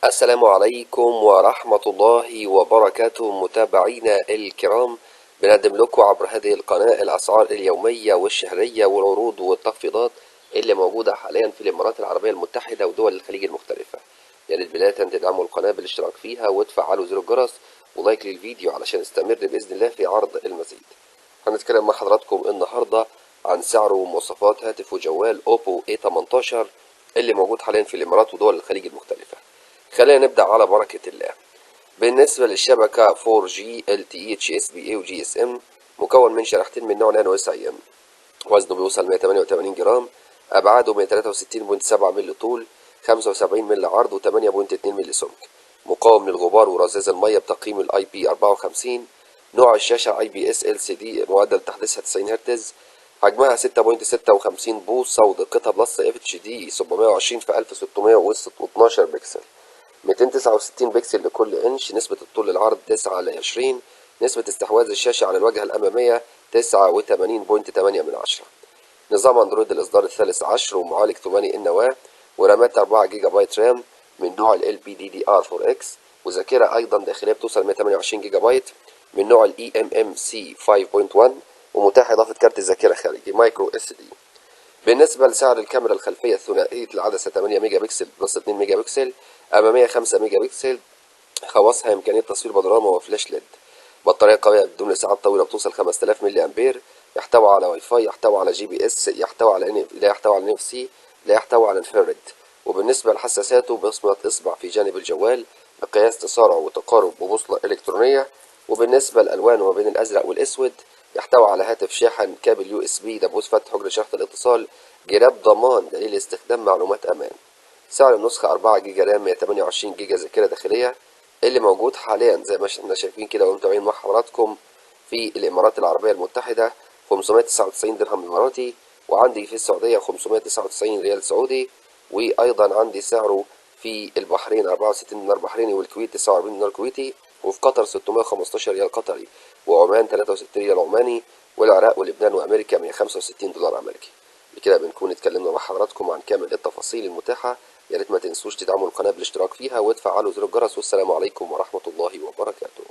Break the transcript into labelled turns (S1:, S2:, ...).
S1: السلام عليكم ورحمة الله وبركاته متابعينا الكرام. بنقدم لكم عبر هذه القناة الأسعار اليومية والشهرية والعروض والتخفيضات اللي موجودة حاليا في الإمارات العربية المتحدة ودول الخليج المختلفة. يعني بداية تدعموا القناة بالاشتراك فيها وتفعلوا زر الجرس ولايك للفيديو علشان نستمر بإذن الله في عرض المزيد. هنتكلم مع حضراتكم النهاردة عن سعر ومواصفات هاتف وجوال أوبو A18 اللي موجود حاليا في الإمارات ودول الخليج المختلفة. خلينا نبدأ على بركة الله. بالنسبة للشبكة 4G LTE HSPA و GSM، مكون من شريحتين من نوع نانو SIM، وزنه بيوصل 188 جرام، أبعاده 163.7 مللي طول، 75 مللي عرض و8.2 مللي سمك، مقاوم للغبار ورذاذ المية بتقييم ال IP54، نوع الشاشة IPS LCD معدل تحديثها 90 هرتز، حجمها 6.56 بوصة ودقتها بلس FHD 720 في 1612 بكسل، 269 بكسل لكل انش، نسبة الطول للعرض 9:20، نسبة استحواذ الشاشة على الواجهة الأمامية 89.8. نظام أندرويد الإصدار الثالث عشر ومعالج 8 النواة، ورامات 4 جيجا بايت رام من نوع ال LPDDR4X، وذاكرة أيضا داخلية بتوصل 128 جيجا بايت من نوع ال eMMC 5.1، ومتاح إضافة كارت الذاكرة خارجي مايكرو SD. بالنسبة لسعر الكاميرا الخلفية الثنائية العدسة 8 ميجا بكسل بلس 2 ميجا بكسل، أمامية 5 ميجا بكسل، خواصها إمكانية تصوير بانوراما وفلاش ليد، بطارية قوية بدون ساعات طويلة بتوصل 5000 ملي أمبير، يحتوي على واي فاي، يحتوي على GPS، يحتوي على لا يحتوي على NFC، لا يحتوي على انفراد. وبالنسبة لحساساته بصمة إصبع في جانب الجوال بقياس تسارع وتقارب وبوصلة إلكترونية. وبالنسبة للألوان ما بين الأزرق والأسود، يحتوي على هاتف شاحن كابل USB دبوس فتح حجر شرط الاتصال، جراب ضمان دليل استخدام معلومات أمان. سعر النسخة 4 جيجا رام 128 جيجا ذاكرة داخلية اللي موجود حاليا زي ما احنا شايفين كده ومتابعين مع حضراتكم في الإمارات العربية المتحدة 599 درهم إماراتي، وعندي في السعودية 599 ريال سعودي، وأيضا عندي سعره في البحرين 64 دينار بحريني، والكويت 49 دينار كويتي، وفي قطر 615 ريال قطري، وعمان 63 ريال عماني، والعراق ولبنان وأمريكا 165 دولار أمريكي. بكده بنكون اتكلمنا مع حضراتكم عن كامل التفاصيل المتاحة. يا ريت ما تنسوش تدعموا القناة بالاشتراك فيها وتفعلوا زر الجرس، والسلام عليكم ورحمة الله وبركاته.